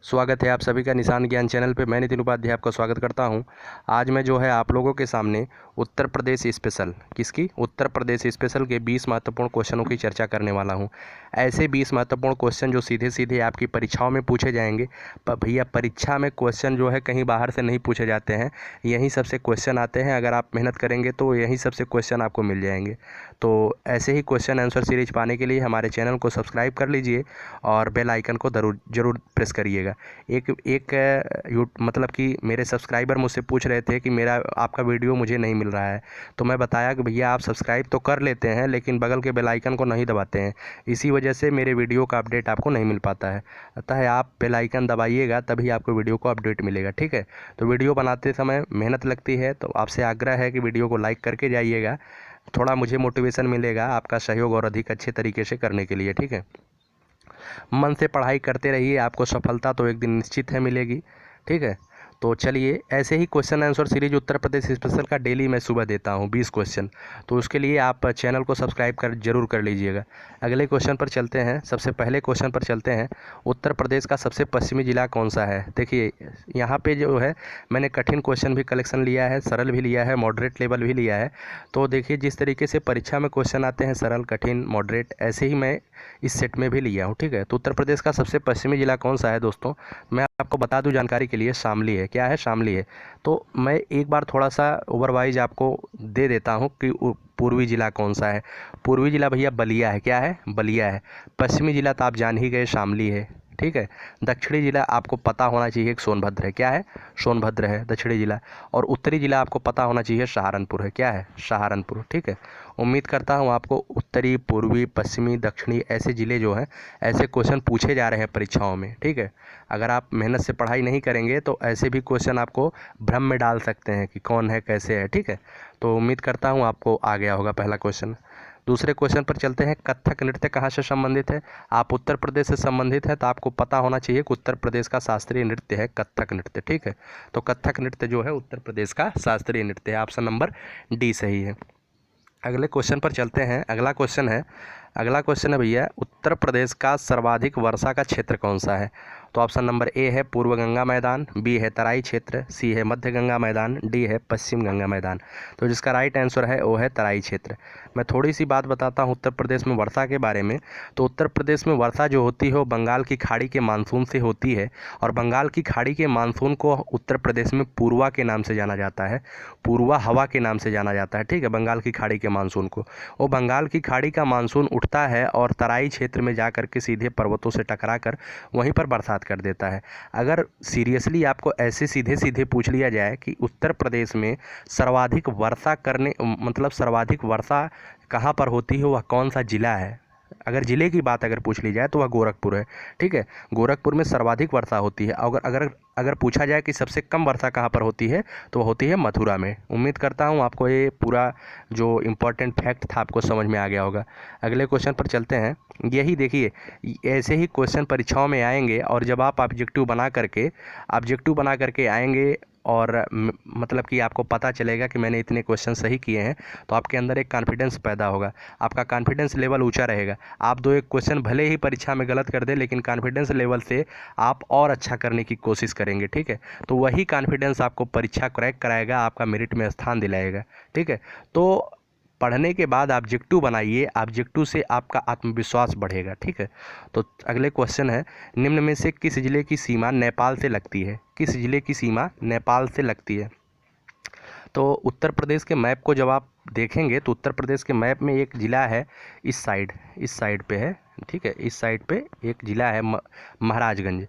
स्वागत है आप सभी का निशान ज्ञान चैनल पे। मैं नितिन उपाध्याय आपका स्वागत करता हूं। आज मैं जो है आप लोगों के सामने उत्तर प्रदेश स्पेशल उत्तर प्रदेश स्पेशल के 20 महत्वपूर्ण क्वेश्चनों की चर्चा करने वाला हूं। ऐसे 20 महत्वपूर्ण क्वेश्चन जो सीधे सीधे आपकी परीक्षाओं में पूछे जाएंगे। पर भैया परीक्षा में क्वेश्चन जो है कहीं बाहर से नहीं पूछे जाते हैं, यहीं सबसे क्वेश्चन आते हैं। अगर आप मेहनत करेंगे तो यहीं सबसे क्वेश्चन आपको मिल जाएंगे। तो ऐसे ही क्वेश्चन आंसर सीरीज पाने के लिए हमारे चैनल को सब्सक्राइब कर लीजिए और बेल आइकन को ज़रूर प्रेस करिएगा। एक एक मतलब कि मेरे सब्सक्राइबर मुझसे पूछ रहे थे कि मेरा आपका वीडियो मुझे नहीं मिल रहा है, तो मैं बताया कि भैया आप सब्सक्राइब तो कर लेते हैं लेकिन बगल के बेल आइकन को नहीं दबाते हैं, इसी वजह से मेरे वीडियो का अपडेट आपको नहीं मिल पाता है। अतः आप बेल आइकन दबाइएगा तभी आपको वीडियो को अपडेट मिलेगा, ठीक है। तो वीडियो बनाते समय मेहनत लगती है, तो आपसे आग्रह है कि वीडियो को लाइक करके जाइएगा, थोड़ा मुझे मोटिवेशन मिलेगा आपका सहयोग और अधिक अच्छे तरीके से करने के लिए, ठीक है। मन से पढ़ाई करते रहिए, आपको सफलता तो एक दिन निश्चित है मिलेगी, ठीक है। तो चलिए, ऐसे ही question answer series Uttar Pradesh special का डेली मैं सुबह देता हूँ 20 क्वेश्चन, तो उसके लिए आप चैनल को सब्सक्राइब जरूर कर लीजिएगा। अगले क्वेश्चन पर चलते हैं। सबसे पहले क्वेश्चन पर चलते हैं। उत्तर प्रदेश का सबसे पश्चिमी जिला कौन सा है? देखिए यहाँ पे जो है मैंने कठिन क्वेश्चन भी कलेक्शन लिया है, सरल भी लिया है, मॉडरेट लेवल भी लिया है। तो देखिए जिस तरीके से परीक्षा में क्वेश्चन आते हैं सरल, कठिन, मॉडरेट, ऐसे ही मैं इस सेट में भी लिया हूँ, ठीक है। तो उत्तर प्रदेश का सबसे पश्चिमी जिला कौन सा है दोस्तों? मैं आपको बता दूं जानकारी के लिए, शामली है। क्या है? शामली है। तो मैं एक बार थोड़ा सा ओवरवाइज आपको दे देता हूँ कि पूर्वी जिला कौन सा है। पूर्वी जिला भैया बलिया है। क्या है? बलिया है। पश्चिमी जिला तो आप जान ही गए, शामली है, ठीक है। दक्षिणी जिला आपको पता होना चाहिए कि सोनभद्र है। क्या है? सोनभद्र है दक्षिणी जिला। और उत्तरी जिला आपको पता होना चाहिए सहारनपुर है। क्या है? सहारनपुर, ठीक है। उम्मीद करता हूँ आपको उत्तरी, पूर्वी, पश्चिमी, दक्षिणी ऐसे ज़िले जो हैं, ऐसे क्वेश्चन पूछे जा रहे हैं परीक्षाओं में, ठीक है। अगर आप मेहनत से पढ़ाई नहीं करेंगे तो ऐसे भी क्वेश्चन आपको भ्रम में डाल सकते हैं कि कौन है, कैसे है, ठीक है। तो उम्मीद करता हूँ आपको आ गया होगा पहला क्वेश्चन। दूसरे क्वेश्चन पर चलते हैं। कथक नृत्य कहाँ से संबंधित है? आप उत्तर प्रदेश से संबंधित है तो आपको पता होना चाहिए कि उत्तर प्रदेश का शास्त्रीय नृत्य है कथक नृत्य, ठीक है। तो कथक नृत्य जो है उत्तर प्रदेश का शास्त्रीय नृत्य है। ऑप्शन नंबर डी सही है। अगले क्वेश्चन पर चलते हैं। अगला क्वेश्चन है भैया, उत्तर प्रदेश का सर्वाधिक वर्षा का क्षेत्र कौन सा है? तो ऑप्शन नंबर ए है पूर्व गंगा मैदान, बी है तराई क्षेत्र, सी है मध्य गंगा मैदान, डी है पश्चिम गंगा मैदान। तो जिसका राइट आंसर है वो है तराई क्षेत्र। मैं थोड़ी सी बात बताता हूँ उत्तर प्रदेश में वर्षा के बारे में। तो उत्तर प्रदेश में वर्षा जो होती है वो बंगाल की खाड़ी के मानसून से होती है, और बंगाल की खाड़ी के मानसून को उत्तर प्रदेश में पूर्वा के नाम से जाना जाता है, पूर्वा हवा के नाम से जाना जाता है, ठीक है। बंगाल की खाड़ी के मानसून को, वो बंगाल की खाड़ी का मानसून उठता है और तराई क्षेत्र में जा कर के सीधे पर्वतों से टकरा कर वहीं पर बरसात कर देता है। अगर सीरियसली आपको ऐसे सीधे सीधे पूछ लिया जाए कि उत्तर प्रदेश में सर्वाधिक वर्षा करने मतलब सर्वाधिक वर्षा कहाँ पर होती है, वह कौन सा जिला है, अगर ज़िले की बात अगर पूछ ली जाए तो वह गोरखपुर है, ठीक है। गोरखपुर में सर्वाधिक वर्षा होती है। अगर अगर अगर पूछा जाए कि सबसे कम वर्षा कहाँ पर होती है तो वह होती है मथुरा में। उम्मीद करता हूँ आपको ये पूरा जो इम्पोर्टेंट फैक्ट था आपको समझ में आ गया होगा। अगले क्वेश्चन पर चलते हैं। यही देखिए, ऐसे ही क्वेश्चन परीक्षाओं में आएंगे, और जब आप ऑब्जेक्टिव बना करके आएंगे और मतलब कि आपको पता चलेगा कि मैंने इतने क्वेश्चन सही किए हैं, तो आपके अंदर एक कॉन्फिडेंस पैदा होगा, आपका कॉन्फिडेंस लेवल ऊंचा रहेगा। आप दो एक क्वेश्चन भले ही परीक्षा में गलत कर दें, लेकिन कॉन्फिडेंस लेवल से आप और अच्छा करने की कोशिश करेंगे, ठीक है। तो वही कॉन्फिडेंस आपको परीक्षा क्रैक कराएगा, आपका मेरिट में स्थान दिलाएगा, ठीक है। तो पढ़ने के बाद ऑब्जेक्टिव बनाइए, ऑब्जेक्टिव से आपका आत्मविश्वास बढ़ेगा, ठीक है। तो अगले क्वेश्चन है, निम्न में से किस जिले की सीमा नेपाल से लगती है? किस जिले की सीमा नेपाल से लगती है? तो उत्तर प्रदेश के मैप को जब आप देखेंगे तो उत्तर प्रदेश के मैप में एक ज़िला है इस साइड पे है, ठीक है। इस साइड पे एक ज़िला है महाराजगंज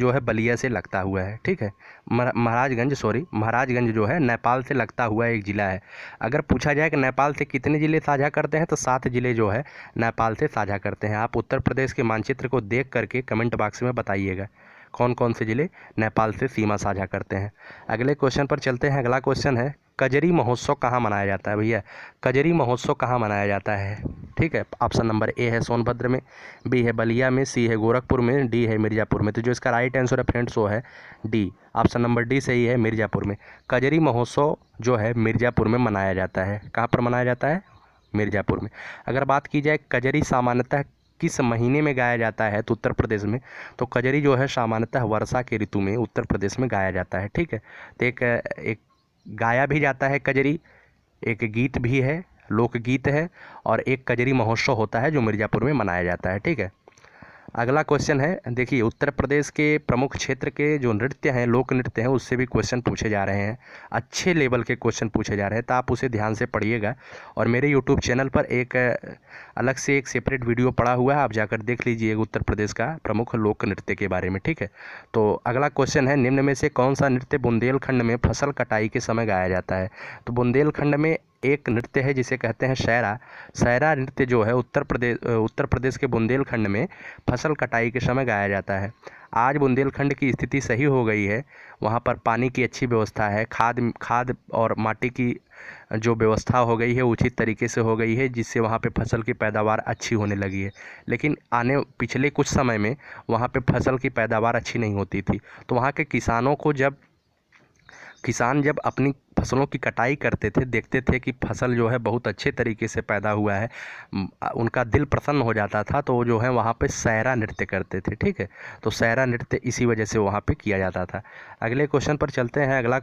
जो है बलिया से लगता हुआ है, ठीक है। महाराजगंज जो है नेपाल से लगता हुआ एक ज़िला है। अगर पूछा जाए कि नेपाल से कितने ज़िले साझा करते हैं तो 7 ज़िले जो है नेपाल से साझा करते हैं। आप उत्तर प्रदेश के मानचित्र को देख करके कमेंट बॉक्स में बताइएगा कौन कौन से ज़िले नेपाल से सीमा साझा करते हैं। अगले क्वेश्चन पर चलते हैं। अगला क्वेश्चन है, कजरी महोत्सव कहाँ मनाया जाता है? भैया कजरी महोत्सव कहाँ मनाया जाता है, ठीक है। ऑप्शन नंबर ए है सोनभद्र में, बी है बलिया में, सी है गोरखपुर में, डी है मिर्ज़ापुर में। तो जो इसका राइट आंसर है फ्रेंड्स वो है डी, ऑप्शन नंबर डी सही है, मिर्ज़ापुर में। कजरी महोत्सव जो है मिर्ज़ापुर में मनाया जाता है। कहाँ पर मनाया जाता है? मिर्ज़ापुर में। अगर बात की जाए कजरी सामान्यतः किस महीने में गाया जाता है तो उत्तर प्रदेश में, तो कजरी जो है सामान्यतः वर्षा के ऋतु में उत्तर प्रदेश में गाया जाता है। ठीक है, तो एक गाया भी जाता है कजरी, एक गीत भी है, लोकगीत है, और एक कजरी महोत्सव होता है जो मिर्ज़ापुर में मनाया जाता है। ठीक है, अगला क्वेश्चन है, देखिए उत्तर प्रदेश के प्रमुख क्षेत्र के जो नृत्य हैं, लोक नृत्य हैं, उससे भी क्वेश्चन पूछे जा रहे हैं, अच्छे लेवल के क्वेश्चन पूछे जा रहे हैं, तो आप उसे ध्यान से पढ़िएगा। और मेरे यूट्यूब चैनल पर एक अलग से एक सेपरेट वीडियो पड़ा हुआ है, आप जाकर देख लीजिए उत्तर प्रदेश का प्रमुख लोक नृत्य के बारे में। ठीक है, तो अगला क्वेश्चन है, निम्न में से कौन सा नृत्य बुंदेलखंड में फसल कटाई के समय गाया जाता है। तो बुंदेलखंड में एक नृत्य है जिसे कहते हैं सैरा। सैरा नृत्य जो है उत्तर प्रदेश के बुंदेलखंड में फसल कटाई के समय गाया जाता है। आज बुंदेलखंड की स्थिति सही हो गई है, वहाँ पर पानी की अच्छी व्यवस्था है, खाद और माटी की जो व्यवस्था हो गई है उचित तरीके से हो गई है, जिससे वहाँ पे फसल की पैदावार अच्छी होने लगी है। लेकिन पिछले कुछ समय में वहाँ पे फसल की पैदावार अच्छी नहीं होती थी, तो वहाँ के किसानों को किसान जब अपनी फसलों की कटाई करते थे, देखते थे कि फसल जो है बहुत अच्छे तरीके से पैदा हुआ है, उनका दिल प्रसन्न हो जाता था, तो जो है वहाँ पे सैरा नृत्य करते थे। ठीक है, तो सैरा नृत्य इसी वजह से वहाँ पे किया जाता था। अगले क्वेश्चन पर चलते हैं। अगला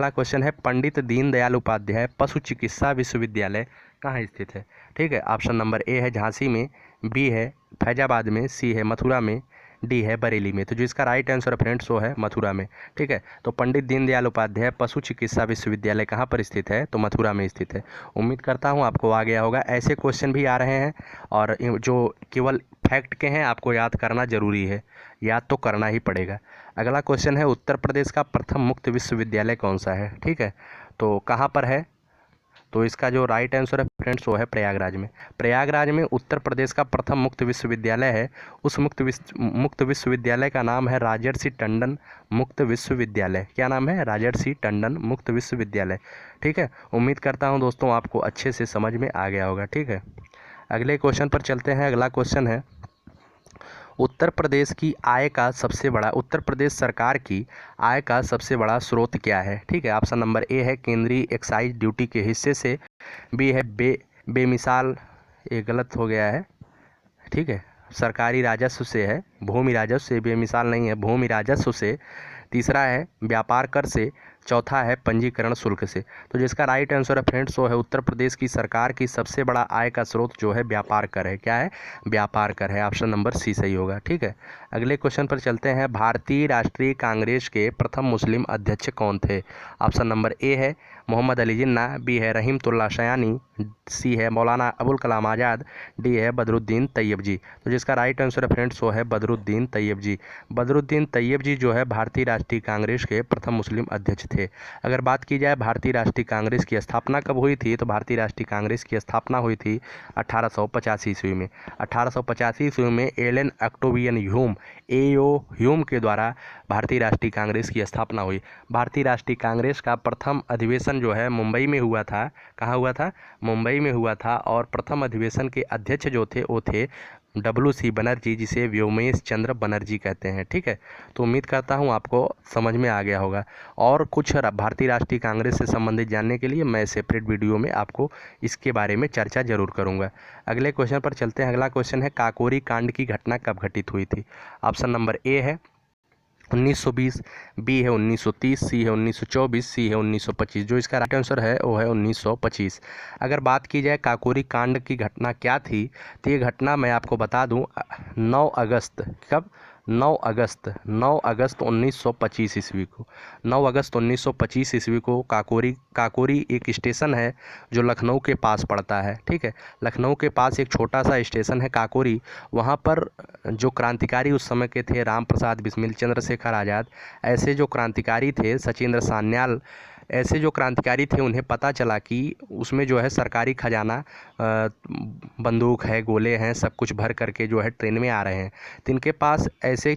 क्वेश्चन है पंडित दीनदयाल उपाध्याय पशु चिकित्सा विश्वविद्यालय कहाँ स्थित है। ठीक है, ऑप्शन नंबर ए है झांसी में, बी है फैजाबाद में, सी है मथुरा में, डी है बरेली में। तो जो इसका राइट आंसर है फ्रेंड्स वो है मथुरा में। ठीक है, तो पंडित दीनदयाल उपाध्याय पशु चिकित्सा विश्वविद्यालय कहाँ पर स्थित है, तो मथुरा में स्थित है। उम्मीद करता हूँ आपको आ गया होगा। ऐसे क्वेश्चन भी आ रहे हैं और जो केवल फैक्ट के हैं आपको याद करना जरूरी है, याद तो करना ही पड़ेगा। अगला क्वेश्चन है उत्तर प्रदेश का प्रथम मुक्त विश्वविद्यालय कौन सा है। ठीक है, तो कहाँ पर है, तो इसका जो राइट आंसर है फ्रेंड्स वो है प्रयागराज में। प्रयागराज में उत्तर प्रदेश का प्रथम मुक्त विश्वविद्यालय है। उस मुक्त विश्वविद्यालय का नाम है राजर्षि टंडन मुक्त विश्वविद्यालय। क्या नाम है, राजर्षि टंडन मुक्त विश्वविद्यालय। ठीक है, उम्मीद करता हूँ दोस्तों आपको अच्छे से समझ में आ गया होगा। ठीक है, अगले क्वेश्चन पर चलते हैं। अगला क्वेश्चन है उत्तर प्रदेश सरकार की आय का सबसे बड़ा स्रोत क्या है। ठीक है, ऑप्शन नंबर ए है केंद्रीय एक्साइज ड्यूटी के हिस्से से, बी है बेमिसाल, ये गलत हो गया है। ठीक है, सरकारी राजस्व से है, भूमि राजस्व से, बेमिसाल नहीं है, भूमि राजस्व से। तीसरा है व्यापार कर से, चौथा है पंजीकरण शुल्क से। तो जिसका राइट आंसर है फ्रेंड्स वो है उत्तर प्रदेश की सरकार की सबसे बड़ा आय का स्रोत जो है व्यापार कर है। क्या है, व्यापार कर है। ऑप्शन नंबर सी सही होगा। ठीक है, अगले क्वेश्चन पर चलते हैं। भारतीय राष्ट्रीय कांग्रेस के प्रथम मुस्लिम अध्यक्ष कौन थे। ऑप्शन नंबर ए है मोहम्मद अली जिन्ना, बी है रहीमतुल्लाह सयानी, सी है मौलाना अबुल कलाम आज़ाद, डी है बदरुद्दीन तैयब जी। तो जिसका राइट आंसर है फ्रेंड्स वो है बदरुद्दीन तैयब जी। बदरुद्दीन तैयब जी जो है भारतीय राष्ट्रीय कांग्रेस के प्रथम मुस्लिम अध्यक्ष थे। अगर बात की जाए भारतीय राष्ट्रीय कांग्रेस की स्थापना कब हुई थी, तो भारतीय राष्ट्रीय कांग्रेस की स्थापना हुई थी 1885 ईस्वी में। 1885 ईस्वी में एलन ऑक्टेवियन ह्यूम के द्वारा भारतीय राष्ट्रीय कांग्रेस की स्थापना हुई। भारतीय राष्ट्रीय कांग्रेस का प्रथम अधिवेशन जो है मुंबई में हुआ था। कहाँ हुआ था, मुंबई में हुआ था। और प्रथम अधिवेशन के अध्यक्ष जो थे वो थे WC बनर्जी, जिसे व्योमेश चंद्र बनर्जी कहते हैं। ठीक है, तो उम्मीद करता हूँ आपको समझ में आ गया होगा। और कुछ भारतीय राष्ट्रीय कांग्रेस से संबंधित जानने के लिए मैं सेपरेट वीडियो में आपको इसके बारे में चर्चा जरूर करूँगा। अगले क्वेश्चन पर चलते हैं। अगला क्वेश्चन है काकोरी कांड की घटना कब घटित हुई थी। ऑप्शन नंबर ए है 1920, बी है 1930, सी है 1924, सी है 1925। जो इसका राइट आंसर है वो है 1925। अगर बात की जाए काकोरी कांड की घटना क्या थी, तो ये घटना मैं आपको बता दूं 9 अगस्त, कब, 9 अगस्त 1925 ईस्वी को, 9 अगस्त 1925 ईस्वी को काकोरी एक स्टेशन है जो लखनऊ के पास पड़ता है। ठीक है, लखनऊ के पास एक छोटा सा स्टेशन है काकोरी। वहाँ पर जो क्रांतिकारी उस समय के थे राम प्रसाद बिस्मिल, चंद्रशेखर आज़ाद, ऐसे जो क्रांतिकारी थे, सचिंद्र सान्याल, ऐसे जो क्रांतिकारी थे, उन्हें पता चला कि उसमें जो है सरकारी खजाना, बंदूक है, गोले हैं, सब कुछ भर करके जो है ट्रेन में आ रहे हैं। तो इनके पास ऐसे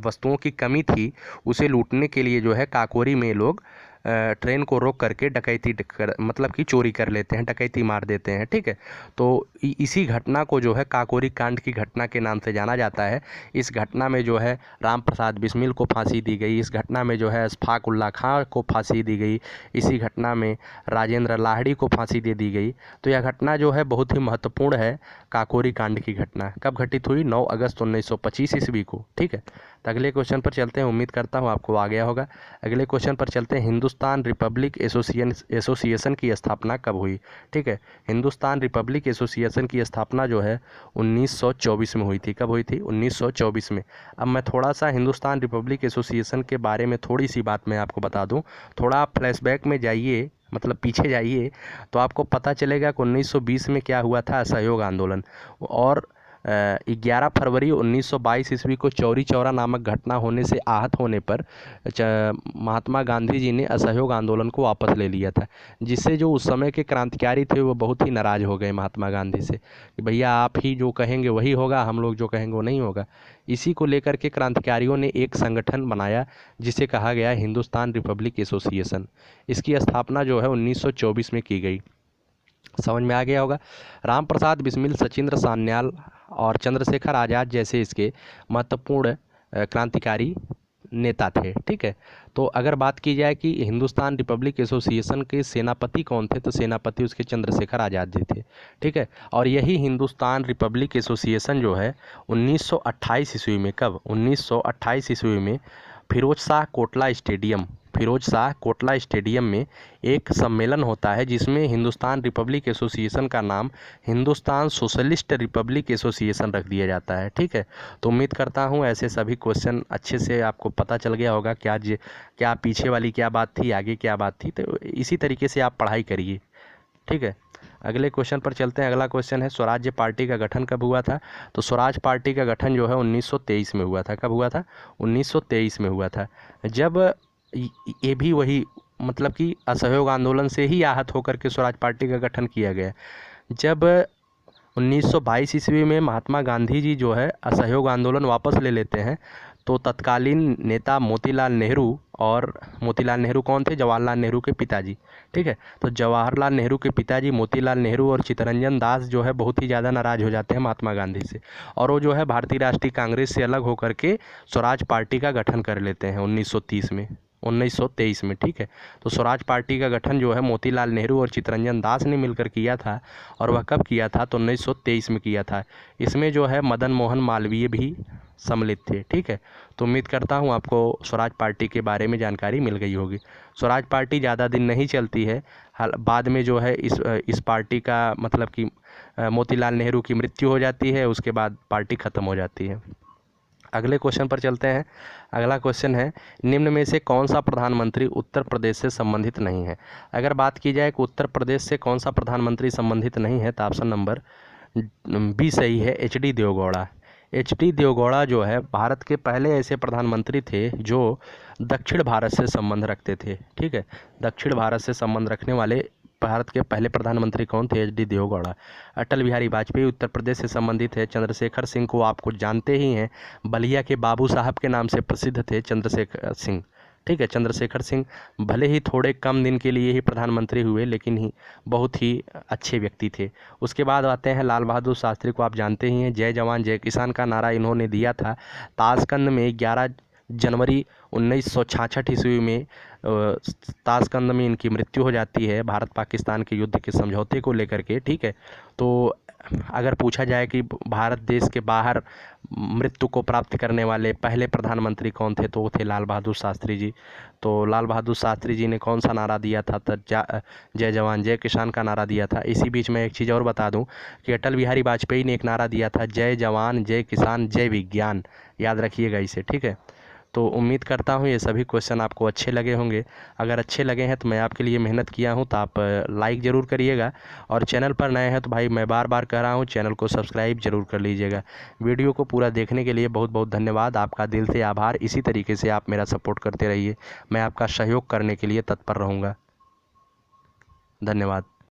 वस्तुओं की कमी थी, उसे लूटने के लिए जो है काकोरी में लोग ट्रेन को रोक करके डकैती मतलब कि चोरी कर लेते हैं, डकैती मार देते हैं। ठीक है, तो इसी घटना को जो है काकोरी कांड की घटना के नाम से जाना जाता है। इस घटना में जो है राम प्रसाद बिस्मिल को फांसी दी गई, इस घटना में जो है अशफाक उल्ला खां को फांसी दी गई, इसी घटना में राजेंद्र लाहिड़ी को फांसी दे दी गई। तो यह घटना जो है बहुत ही महत्वपूर्ण है, काकोरी कांड की घटना कब घटित हुई? 9 अगस्त 1925 ईस्वी को। ठीक है, तो अगले क्वेश्चन पर चलते हैं, उम्मीद करता हूँ आपको आ गया होगा। अगले क्वेश्चन पर चलते हैं, हिंदुस्तान रिपब्लिक एसोसिएशन की स्थापना कब हुई? ठीक है, हिंदुस्तान रिपब्लिक एसोसिएशन की स्थापना जो है 1924 में हुई थी। कब हुई थी? 1924 में। अब मैं थोड़ा सा हिंदुस्तान रिपब्लिक एसोसिएशन के बारे में थोड़ी सी बात मैं आपको बता दूं। थोड़ा आप फ्लैशबैक में जाइए, मतलब पीछे जाइए, तो आपको पता चलेगा कि 1920 में क्या हुआ था, असहयोग आंदोलन। और 11 फरवरी 1922 ईस्वी को चौरी चौरा नामक घटना होने से आहत होने पर महात्मा गांधी जी ने असहयोग आंदोलन को वापस ले लिया था, जिससे जो उस समय के क्रांतिकारी थे वो बहुत ही नाराज़ हो गए महात्मा गांधी से कि भैया आप ही जो कहेंगे वही होगा, हम लोग जो कहेंगे वो नहीं होगा। इसी को लेकर के क्रांतिकारियों ने एक संगठन बनाया जिसे कहा गया हिंदुस्तान रिपब्लिक एसोसिएशन। इसकी स्थापना जो है 1924 में की गई। समझ में आ गया होगा। राम प्रसाद बिस्मिल, सचिंद्र सान्याल और चंद्रशेखर आज़ाद जैसे इसके महत्वपूर्ण क्रांतिकारी नेता थे। ठीक है, तो अगर बात की जाए कि हिंदुस्तान रिपब्लिक एसोसिएशन के सेनापति कौन थे, तो सेनापति उसके चंद्रशेखर आज़ाद जी थे। ठीक है, और यही हिंदुस्तान रिपब्लिक एसोसिएशन जो है 1928 ईस्वी में, कब? 1928 ईस्वी में फिरोज शाह कोटला स्टेडियम में एक सम्मेलन होता है जिसमें हिंदुस्तान रिपब्लिक एसोसिएशन का नाम हिंदुस्तान सोशलिस्ट रिपब्लिक एसोसिएशन रख दिया जाता है। ठीक है, तो उम्मीद करता हूँ ऐसे सभी क्वेश्चन अच्छे से आपको पता चल गया होगा, क्या पीछे वाली क्या बात थी, आगे क्या बात थी। तो इसी तरीके से आप पढ़ाई करिए। ठीक है, अगले क्वेश्चन पर चलते हैं। अगला क्वेश्चन है, स्वराज्य पार्टी का गठन कब हुआ था? तो स्वराज पार्टी का गठन जो है 1923 में हुआ था। कब हुआ था? 1923 में हुआ था, जब ये भी वही मतलब कि असहयोग आंदोलन से ही आहत होकर के स्वराज पार्टी का गठन किया गया। जब 1922 ईस्वी में महात्मा गांधी जी जो है असहयोग आंदोलन वापस ले लेते हैं, तो तत्कालीन नेता मोतीलाल नेहरू, और मोतीलाल नेहरू कौन थे? जवाहरलाल नेहरू के पिताजी। ठीक है, तो जवाहरलाल नेहरू के पिताजी मोतीलाल नेहरू और चित्तरंजन दास जो है बहुत ही ज़्यादा नाराज़ हो जाते हैं महात्मा गांधी से, और वो जो है भारतीय राष्ट्रीय कांग्रेस से अलग होकर के स्वराज पार्टी का गठन कर लेते हैं 1923 में। ठीक है, तो स्वराज पार्टी का गठन जो है मोतीलाल नेहरू और चित्तरंजन दास ने मिलकर किया था, और वह कब किया था? तो 1923 में किया था। इसमें जो है मदन मोहन मालवीय भी सम्मिलित थे। ठीक है, तो उम्मीद करता हूँ आपको स्वराज पार्टी के बारे में जानकारी मिल गई होगी। स्वराज पार्टी ज़्यादा दिन नहीं चलती है, बाद में जो है इस पार्टी का मतलब कि मोतीलाल नेहरू की मृत्यु हो जाती है, उसके बाद पार्टी ख़त्म हो जाती है। अगले क्वेश्चन पर चलते हैं। अगला क्वेश्चन है, निम्न में से कौन सा प्रधानमंत्री उत्तर प्रदेश से संबंधित नहीं है? अगर बात की जाए कि उत्तर प्रदेश से कौन सा प्रधानमंत्री संबंधित नहीं है, तो ऑप्शन नंबर बी सही है, एच.डी. देवगौड़ा। एच.डी. देवगौड़ा जो है भारत के पहले ऐसे प्रधानमंत्री थे जो दक्षिण भारत से संबंध रखते थे। ठीक है, दक्षिण भारत से संबंध रखने वाले भारत के पहले प्रधानमंत्री कौन थे? एच.डी. देवगौड़ा। अटल बिहारी वाजपेयी उत्तर प्रदेश से संबंधित है। चंद्रशेखर सिंह को आपको जानते ही हैं, बलिया के बाबू साहब के नाम से प्रसिद्ध थे चंद्रशेखर सिंह। ठीक है, चंद्रशेखर सिंह भले ही थोड़े कम दिन के लिए ही प्रधानमंत्री हुए, लेकिन बहुत ही अच्छे व्यक्ति थे। उसके बाद आते हैं लाल बहादुर शास्त्री को आप जानते ही हैं, जय जवान जय किसान का नारा इन्होंने दिया था। ताशकंद में 11 जनवरी 1966 ईस्वी में ताशकंद में इनकी मृत्यु हो जाती है, भारत पाकिस्तान के युद्ध के समझौते को लेकर के। ठीक है, तो अगर पूछा जाए कि भारत देश के बाहर मृत्यु को प्राप्त करने वाले पहले प्रधानमंत्री कौन थे, तो वो थे लाल बहादुर शास्त्री जी। तो लाल बहादुर शास्त्री जी ने कौन सा नारा दिया था? तो जय जवान जय किसान का नारा दिया था। इसी बीच में एक चीज़ और बता दूं कि अटल बिहारी वाजपेयी ने एक नारा दिया था, जय जवान जय किसान जय विज्ञान। याद रखिएगा इसे। ठीक है, तो उम्मीद करता हूँ ये सभी क्वेश्चन आपको अच्छे लगे होंगे। अगर अच्छे लगे हैं तो मैं आपके लिए मेहनत किया हूँ, तो आप लाइक ज़रूर करिएगा, और चैनल पर नए हैं तो भाई मैं बार बार कह रहा हूँ चैनल को सब्सक्राइब जरूर कर लीजिएगा। वीडियो को पूरा देखने के लिए बहुत बहुत धन्यवाद, आपका दिल से आभार। इसी तरीके से आप मेरा सपोर्ट करते रहिए, मैं आपका सहयोग करने के लिए तत्पर रहूँगा। धन्यवाद।